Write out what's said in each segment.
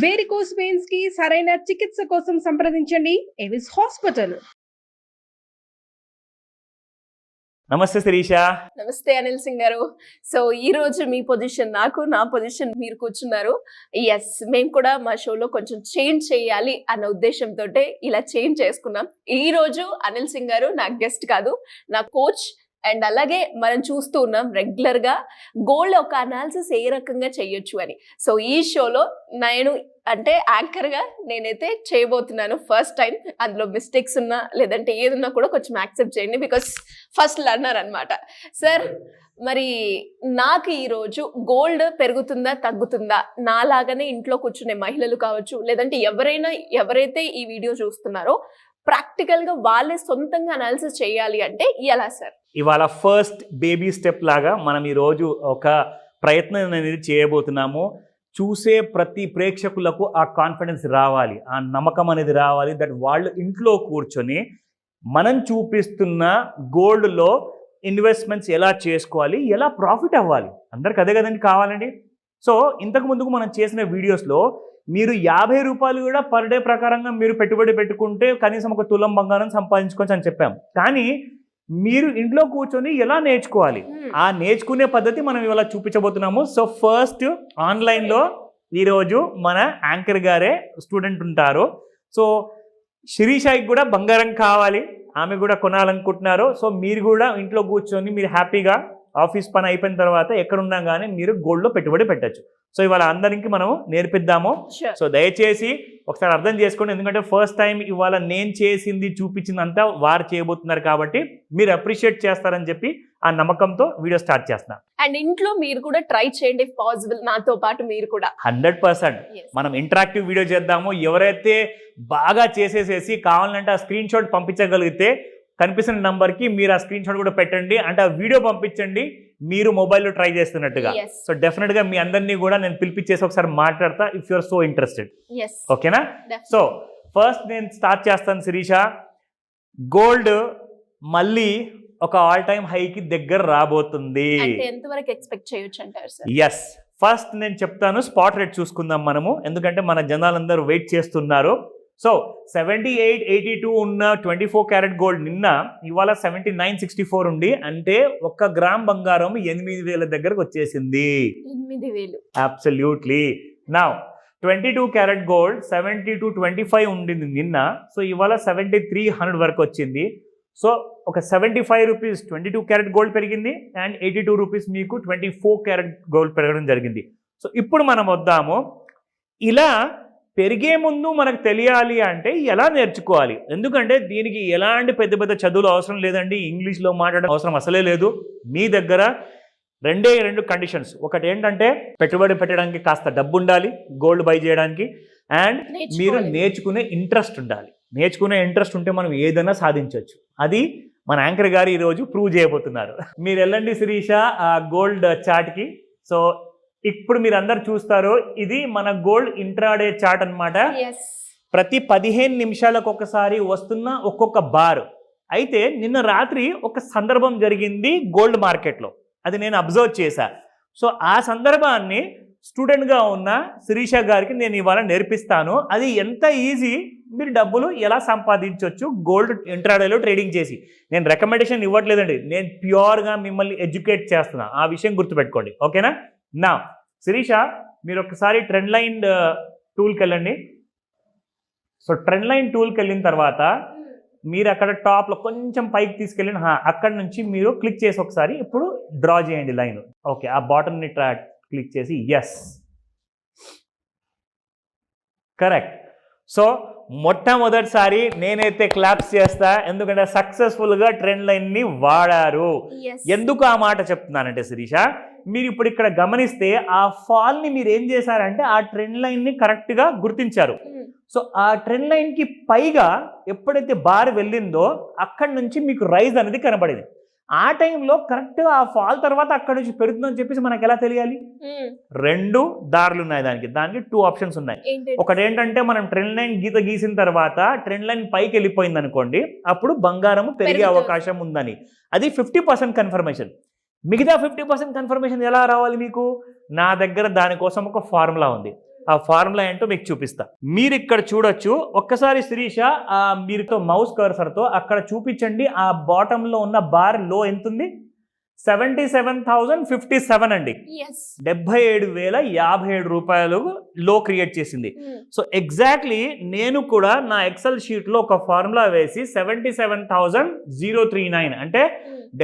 Varicose veins కి సరైన చికిత్స కోసం సంప్రదించండి ఎవిస్ హాస్పిటల్. నమస్తే శిరీష. నమస్తే అనిల్ సింగ్ గారు. సో ఈ రోజు మీ పొజిషన్ నాకు, నా పొజిషన్ మీరు కూర్చున్నారు. ఎస్, మేము కూడా మా షోలో కొంచెం చేంజ్ చేయాలి అన్న ఉద్దేశంతో ఇలా చేంజ్ చేసుకున్నాం. ఈ రోజు అనిల్ సింగ్ గారు నా గెస్ట్ కాదు, నా కోచ్. అండ్ అలాగే మనం చూస్తూ ఉన్నాం రెగ్యులర్ గా గోల్డ్ ఒక అనాలిసిస్ ఏ రకంగా చేయొచ్చు అని. సో ఈ షోలో నేను అంటే యాంకర్ గా నేనైతే చేయబోతున్నాను ఫస్ట్ టైం. అందులో మిస్టేక్స్ ఉన్నా లేదంటే ఏదున్నా కూడా కొంచెం యాక్సెప్ట్ చేయండి, బికాస్ ఫస్ట్ లర్నర్ అనమాట. సార్, మరి నాకు ఈరోజు గోల్డ్ పెరుగుతుందా తగ్గుతుందా, నాలాగానే ఇంట్లో కూర్చునే మహిళలు కావచ్చు, లేదంటే ఎవరైతే ఈ వీడియో చూస్తున్నారో ప్రాక్టికల్ గా వాళ్ళే సొంతంగా అనాలిసిస్ చేయాలి అంటే ఎలా సార్? ఇవాళ ఫస్ట్ బేబీ స్టెప్ లాగా మనం ఈరోజు ఒక ప్రయత్నం అనేది చేయబోతున్నాము. చూసే ప్రతి ప్రేక్షకులకు ఆ కాన్ఫిడెన్స్ రావాలి, ఆ నమ్మకం అనేది రావాలి, దట్ వాళ్ళు ఇంట్లో కూర్చొని మనం చూపిస్తున్న గోల్డ్లో ఇన్వెస్ట్మెంట్స్ ఎలా చేసుకోవాలి, ఎలా ప్రాఫిట్ అవ్వాలి. అందరికి అదే కదండి కావాలండి. సో ఇంతకు ముందుకు మనం చేసిన వీడియోస్లో మీరు 50 రూపాయలు కూడా పర్ డే ప్రకారంగా మీరు పెట్టుబడి పెట్టుకుంటే కనీసం ఒక తులం బంగారం సంపాదించుకోవచ్చు అని చెప్పాం. కానీ మీరు ఇంట్లో కూర్చొని ఎలా నేర్చుకోవాలి, ఆ నేర్చుకునే పద్ధతి మనం ఇవాళ చూపించబోతున్నాము. సో ఫస్ట్ ఆన్లైన్లో ఈరోజు మన యాంకర్ గారే స్టూడెంట్ ఉంటారు. సో శిరీషకి కూడా బంగారం కావాలి, ఆమె కూడా కొనాలనుకుంటున్నారు. సో మీరు కూడా ఇంట్లో కూర్చొని మీరు హ్యాపీగా ఆఫీస్ పని అయిపోయిన తర్వాత ఎక్కడున్నా కానీ మీరు గోల్డ్లో పెట్టుబడి పెట్టచ్చు. సో ఇవాళ అందరికి మనం నేర్పిద్దాము. సో దయచేసి ఒకసారి అర్థం చేసుకోండి, ఎందుకంటే ఫస్ట్ టైం ఇవాళ నేను చేసింది చూపించిందంతా వారు చేయబోతున్నారు కాబట్టి మీరు అప్రిషియేట్ చేస్తారని చెప్పి ఆ నమ్మకంతో వీడియో స్టార్ట్ చేస్తున్నా. అండ్ ఇంట్లో మీరు కూడా ట్రై చేయండి ఇఫ్ పాసిబుల్, నాతో పాటు మీరు కూడా. 100% మనం ఇంటరాక్టివ్ వీడియో చేద్దాము. ఎవరైతే బాగా చేసేసేసి కావాలంటే ఆ స్క్రీన్ షాట్ పంపించగలిగితే కనిపిస్తున్న నంబర్కి మీరు ఆ స్క్రీన్ షాట్ కూడా పెట్టండి, అంటే ఆ వీడియో పంపించండి మీరు మొబైల్లో ట్రై చేస్తున్నట్టుగా. సో డెఫినెట్గా మీ అందరినీ కూడా నేను పిలిపించేసి ఒకసారి మాట్లాడతా if you are so interested. ఓకేనా? సో ఫస్ట్ నేను స్టార్ట్ చేస్తాను శిరీష. గోల్డ్ మళ్ళీ ఒక ఆల్ టైమ్ హైకి దగ్గర రాబోతుంది. ఎంతవరకు ఎక్స్పెక్ట్ చేయొచ్చు అంటారు సార్? ఎస్, ఫస్ట్ నేను చెప్తాను స్పాట్ రేట్ చూసుకుందాం మనము, ఎందుకంటే మన జనాలందరూ వెయిట్ చేస్తున్నారు. సో 78, 82 ఉన్న 24 క్యారెట్ గోల్డ్ నిన్న ఇవాళ 79.64 ఉంది, అంటే 1 గ్రామ్ బంగారం 8,000 దగ్గరకు వచ్చేసింది. 8,000 అబ్సల్యూట్లీ. నౌ 22 క్యారెట్ గోల్డ్ 72.25 ఉండింది నిన్న, సో ఇవాళ 7,300 వరకు వచ్చింది. సో ఒక 75 రూపీస్ 22 క్యారెట్ గోల్డ్ పెరిగింది, అండ్ 82 రూపీస్ మీకు 24 క్యారెట్ గోల్డ్ పెరగడం జరిగింది. సో ఇప్పుడు మనం వద్దాము, ఇలా పెరిగే ముందు మనకు తెలియాలి అంటే ఎలా నేర్చుకోవాలి, ఎందుకంటే దీనికి ఎలాంటి పెద్ద పెద్ద చదువులు అవసరం లేదండి, ఇంగ్లీష్లో మాట్లాడడం అవసరం అసలే లేదు. మీ దగ్గర రెండు కండిషన్స్, ఒకటి ఏంటంటే పెట్టుబడి పెట్టడానికి కాస్త డబ్బు ఉండాలి గోల్డ్ బై చేయడానికి, అండ్ మీరు నేర్చుకునే ఇంట్రెస్ట్ ఉండాలి. నేర్చుకునే ఇంట్రెస్ట్ ఉంటే మనం ఏదైనా సాధించవచ్చు. అది మన యాంకర్ గారు ఈరోజు ప్రూవ్ చేయబోతున్నారు. మీరు వెళ్ళండి శిరీష ఆ గోల్డ్ చార్ట్కి. సో ఇప్పుడు మీరు అందరు చూస్తారు, ఇది మన గోల్డ్ ఇంట్రాడే చార్ట్ అన్నమాట. ప్రతి 15 నిమిషాలకు ఒకసారి వస్తున్న ఒక్కొక్క బార్. అయితే నిన్న రాత్రి ఒక సందర్భం జరిగింది గోల్డ్ మార్కెట్లో, అది నేను అబ్జర్వ్ చేశా. సో ఆ సందర్భాన్ని స్టూడెంట్గా ఉన్న శిరీష గారికి నేను ఇవాళ నేర్పిస్తాను. అది ఎంత ఈజీ, మీరు డబ్బులు ఎలా సంపాదించవచ్చు గోల్డ్ ఇంట్రాడేలో ట్రేడింగ్ చేసి. నేను రికమెండేషన్ ఇవ్వట్లేదండి, నేను ప్యూర్గా మిమ్మల్ని ఎడ్యుకేట్ చేస్తున్నా, ఆ విషయం గుర్తుపెట్టుకోండి. ఓకేనా? నా శిరీష, మీరు ఒకసారి ట్రెండ్ లైన్ టూల్కి వెళ్ళండి. సో ట్రెండ్ లైన్ టూల్కి వెళ్ళిన తర్వాత మీరు అక్కడ టాప్లో కొంచెం పైకి తీసుకెళ్ళి అక్కడ నుంచి మీరు క్లిక్ చేసి ఒకసారి ఇప్పుడు డ్రా చేయండి లైన్. ఓకే, ఆ బాటమ్ని క్లిక్ చేసి ఎస్, కరెక్ట్. సో మొట్టమొదటిసారి నేనైతే క్లాప్స్ చేస్తా, ఎందుకంటే సక్సెస్ఫుల్గా ట్రెండ్ లైన్ని వాడారు. ఎందుకు ఆ మాట చెప్తున్నానంటే శిరీష, మీరు ఇప్పుడు ఇక్కడ గమనిస్తే ఆ ఫాల్ని మీరు ఏం చేశారంటే ఆ ట్రెండ్ లైన్ని కరెక్ట్గా గుర్తించారు. సో ఆ ట్రెండ్ లైన్కి పైగా ఎప్పుడైతే బార్ వెళ్ళిందో అక్కడి నుంచి మీకు రైజ్ అనేది కనబడింది. ఆ టైంలో కరెక్ట్గా ఆ ఫాల్ తర్వాత అక్కడ నుంచి పెరుగుతుందని చెప్పేసి మనకు ఎలా తెలియాలి? 2 దారులు ఉన్నాయి దానికి 2 ఆప్షన్స్ ఉన్నాయి. ఒకటి ఏంటంటే మనం ట్రెండ్ లైన్ గీసిన తర్వాత ట్రెండ్ లైన్ పైకి వెళ్ళిపోయింది అనుకోండి, అప్పుడు బంగారం పెరిగే అవకాశం ఉందని, అది 50% కన్ఫర్మేషన్. మిగతా 50% కన్ఫర్మేషన్ ఎలా రావాలి మీకు? నా దగ్గర దానికోసం ఒక ఫార్ములా ఉంది. ఆ ఫార్ములా ఏంటో మీకు చూపిస్తా. మీరు ఇక్కడ చూడొచ్చు. ఒక్కసారి శిరీష మీరుతో మౌస్ కర్సర్తో అక్కడ చూపించండి. ఆ బాటంలో ఉన్న బార్ లో ఎంత ఉంది? 77,057 అండి. 77,057 రూపాయలు లో క్రియేట్ చేసింది. సో ఎగ్జాక్ట్లీ నేను కూడా నా ఎక్సెల్ షీట్ లో ఒక ఫార్ములా వేసి 77,039 అంటే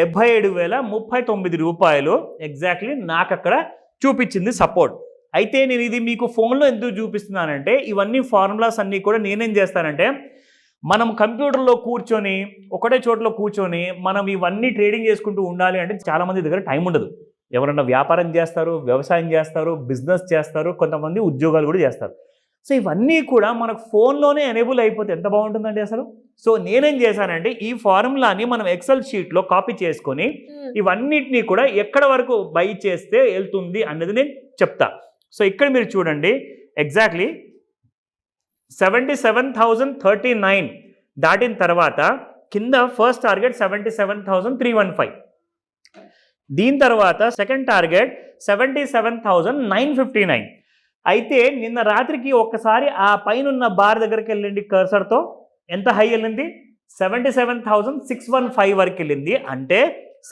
77,039 రూపాయలు ఎగ్జాక్ట్లీ నాకు అక్కడ చూపించింది సపోర్ట్. అయితే నేను ఇది మీకు ఫోన్లో ఎందుకు చూపిస్తున్నానంటే ఇవన్నీ ఫార్ములాస్ అన్నీ కూడా నేనేం చేస్తానంటే మనం కంప్యూటర్లో కూర్చొని ఒకటే చోట్ల కూర్చొని మనం ఇవన్నీ ట్రేడింగ్ చేసుకుంటూ ఉండాలి అంటే చాలామంది దగ్గర టైం ఉండదు. ఎవరన్నా వ్యాపారం చేస్తారు, వ్యవసాయం చేస్తారు, బిజినెస్ చేస్తారు, కొంతమంది ఉద్యోగాలు కూడా చేస్తారు. సో ఇవన్నీ కూడా మనకు ఫోన్లోనే ఎనేబుల్ అయిపోతే ఎంత బాగుంటుందండి అసలు. సో నేనేం చేశానంటే ఈ ఫార్ములాని మనం ఎక్సెల్ షీట్లో కాపీ చేసుకొని ఇవన్నిటినీ కూడా ఎక్కడ వరకు బై చేస్తే వెళ్తుంది అన్నది నేను చెప్తా. సో ఇక్కడ మీరు చూడండి ఎగ్జాక్ట్లీ 77,039 దాటిన తర్వాత కింద ఫస్ట్ టార్గెట్ 77,315. దీని తర్వాత సెకండ్ టార్గెట్ 77,959. అయితే నిన్న రాత్రికి ఒక్కసారి ఆ పైన బార్ దగ్గరికి వెళ్ళండి కర్సర్తో. ఎంత హై వెళ్ళింది? 77,615 వరకు వెళ్ళింది. అంటే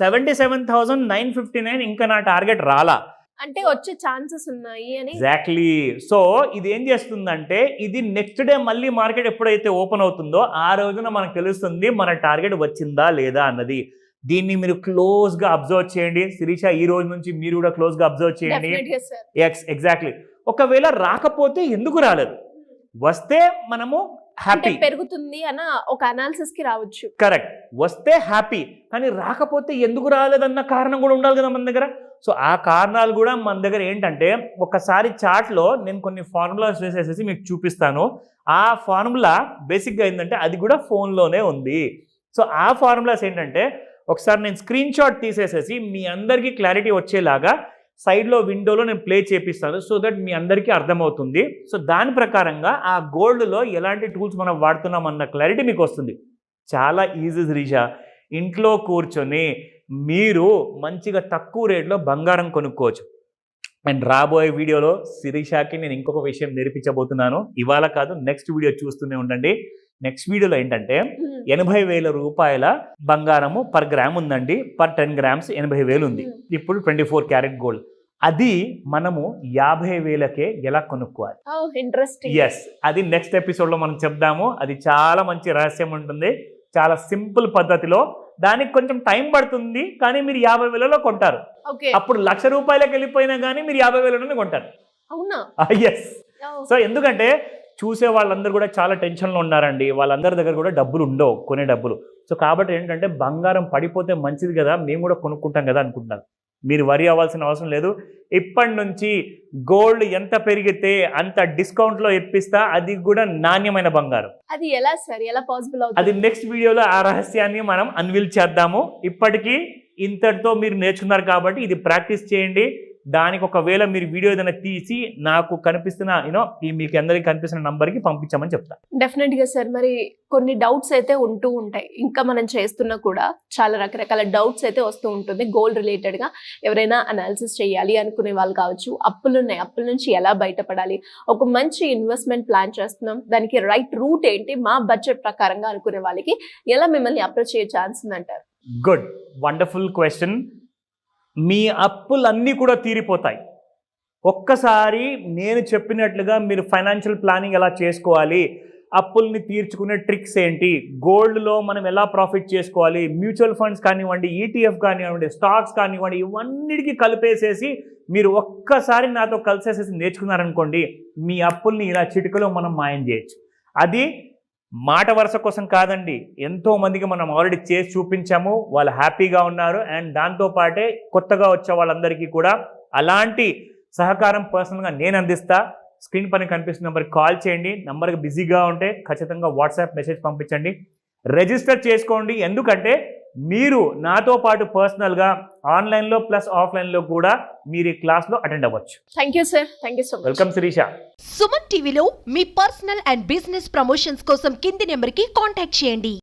77,959 ఇంకా నా టార్గెట్ రాలా, అంటే వచ్చే ఛాన్సెస్ ఉన్నాయి అని. ఎగ్జాక్ట్లీ. సో ఇది ఏం చేస్తుందంటే ఇది నెక్స్ట్ డే మళ్ళీ మార్కెట్ ఎప్పుడైతే ఓపెన్ అవుతుందో ఆ రోజున మనకు తెలుస్తుంది మన టార్గెట్ వచ్చిందా లేదా అన్నది. దీన్ని మీరు క్లోజ్ గా అబ్జర్వ్ చేయండి. శిరీష ఈ రోజు నుంచి మీరు కూడా క్లోజ్ గా అబ్జర్వ్ చేయండి. ఎగ్జాక్ట్లీ. ఒకవేళ రాకపోతే ఎందుకు రాలేదు, వస్తే మనము హ్యాపీ పెరుగుతుంది అన్న ఒక అనాలిసిస్ కి రావచ్చు. కరెక్ట్. వస్తే హ్యాపీ, కానీ రాకపోతే ఎందుకు రాలేదన్న కారణం కూడా ఉండాలి కదా మన దగ్గర. సో ఆ కారణాలు కూడా మన దగ్గర ఏంటంటే ఒకసారి చార్ట్లో నేను కొన్ని ఫార్ములాస్ వేసేసేసి మీకు చూపిస్తాను. ఆ ఫార్ములా బేసిక్గా ఏంటంటే అది కూడా ఫోన్లోనే ఉంది. సో ఆ ఫార్ములాస్ ఏంటంటే ఒకసారి నేను స్క్రీన్ షాట్ తీసేసేసి మీ అందరికీ క్లారిటీ వచ్చేలాగా సైడ్లో విండోలో నేను ప్లే చేపిస్తాను. సో దట్ మీ అందరికీ అర్థమవుతుంది. సో దాని ప్రకారంగా ఆ గోల్డ్లో ఎలాంటి టూల్స్ మనం వాడుతున్నాం అన్న క్లారిటీ మీకు వస్తుంది. చాలా ఈజీ శిరీష. ఇంట్లో కూర్చొని మీరు మంచిగా తక్కువ రేట్లో బంగారం కొనుక్కోవచ్చు. అండ్ రాబోయే వీడియోలో శిరీషకి నేను ఇంకొక విషయం నేర్పించబోతున్నాను. ఇవాళ కాదు, నెక్స్ట్ వీడియో చూస్తూనే ఉండండి. నెక్స్ట్ వీడియోలో ఏంటంటే 80,000 రూపాయల బంగారము పర్ గ్రామ్ ఉందండి. పర్ 10 గ్రామ్స్ 80,000 ఉంది. ఇప్పుడు 24 క్యారెట్ గోల్డ్. అది మనము 50,000కే ఎలా కొనుక్కోవాలి? ఇంట్రెస్టింగ్. ఎస్, అది నెక్స్ట్ ఎపిసోడ్లో మనం చెప్దాము. అది చాలా మంచి రహస్యం ఉంటుంది. చాలా సింపుల్ పద్ధతిలో. దానికి కొంచెం టైం పడుతుంది, కానీ మీరు 50,000లో కొంటారు. అప్పుడు 1,00,000 రూపాయలకు వెళ్ళిపోయినా కానీ మీరు 50,000లోనే కొంటారు. అవునా? ఎస్. సో ఎందుకంటే చూసే వాళ్ళందరూ కూడా చాలా టెన్షన్లో ఉన్నారండి. వాళ్ళందరి దగ్గర కూడా డబ్బులు ఉండవు, కొనే డబ్బులు. సో కాబట్టి ఏంటంటే బంగారం పడిపోతే మంచిది కదా, మేము కూడా కొనుక్కుంటాం కదా అనుకుంటున్నారు. మీరు వరి అవ్వాల్సిన అవసరం లేదు. ఇప్పటి నుంచి గోల్డ్ ఎంత పెరిగితే అంత డిస్కౌంట్లో ఇప్పిస్తా, అది కూడా నాణ్యమైన బంగారం. అది ఎలా సార్, ఎలా పాసిబుల్ అవుతుంది? అది నెక్స్ట్ వీడియోలో ఆ రహస్యాన్ని మనం అన్వీల్ చేద్దాము. ఇప్పటికీ ఇంతటితో మీరు నేర్చుకున్నారు కాబట్టి ఇది ప్రాక్టీస్ చేయండి. దానికి ఒకవేళ మీరు వీడియో ఏదైనా తీసి నాకు కనిపిస్తున్న మీకు అందరికి కనిపిస్తున్న నంబర్కి పంపించామని చెప్తాను. డెఫినెట్ గా సార్. మరి కొన్ని డౌట్స్ అయితే ఉంటూ ఉంటాయి. ఇంకా మనం చేస్తున్నా కూడా చాలా రకరకాల డౌట్స్ అయితే వస్తూ ఉంటుంది గోల్డ్ రిలేటెడ్ గా. ఎవరైనా అనాలిసిస్ చేయాలి అనుకునే వాళ్ళు కావచ్చు, అప్పులు ఉన్నాయి, అప్పుల నుంచి ఎలా బయటపడాలి, ఒక మంచి ఇన్వెస్ట్మెంట్ ప్లాన్ చేస్తున్నాం, దానికి రైట్ రూట్ ఏంటి, మా బడ్జెట్ ప్రకారంగా అనుకునే వాళ్ళకి ఎలా మిమ్మల్ని అప్రోచ్ అయ్యే ఛాన్స్ ఉందంటారు? Good, wonderful question. మీ అప్పులన్నీ కూడా తీరిపోతాయి ఒక్కసారి నేను చెప్పినట్లుగా. మీరు ఫైనాన్షియల్ ప్లానింగ్ ఎలా చేసుకోవాలి, అప్పుల్ని తీర్చుకునే ట్రిక్స్ ఏంటి, గోల్డ్లో మనం ఎలా ప్రాఫిట్ చేసుకోవాలి, మ్యూచువల్ ఫండ్స్ కానివ్వండి, ఈటీఎఫ్ కానివ్వండి, స్టాక్స్ కానివ్వండి, ఇవన్నిటికీ కలిపేసేసి మీరు ఒక్కసారి నాతో కలిసేసేసి నేర్చుకున్నారనుకోండి, మీ అప్పుల్ని ఇలా చిటికలో మనం మాయం చేయొచ్చు. అది మాట వరుస కోసం కాదండి, ఎంతో మందికి మనం ఆల్రెడీ చేసి చూపించాము, వాళ్ళు హ్యాపీగా ఉన్నారు. అండ్ దాంతోపాటే కొత్తగా వచ్చే వాళ్ళందరికీ కూడా అలాంటి సహకారం పర్సనల్గా నేను అందిస్తా. స్క్రీన్ పైన కనిపిస్తున్న నెంబర్కి కాల్ చేయండి. నెంబర్కి బిజీగా ఉంటే ఖచ్చితంగా వాట్సాప్ మెసేజ్ పంపించండి. రిజిస్టర్ చేసుకోండి. ఎందుకంటే మీరు నాతో పాటు పర్సనల్గా ఆన్లైన్లో ప్లస్ ఆఫ్లైన్లో కూడా మీరు ఈ క్లాస్లో అటెండ్ అవ్వచ్చు. Thank you sir. Thank you so much. Welcome Shirisha. Suman టీవీలో మీ పర్సనల్ అండ్ బిజినెస్ ప్రమోషన్స్ కోసం కింది నెంబర్కి కాంటాక్ట్ చేయండి.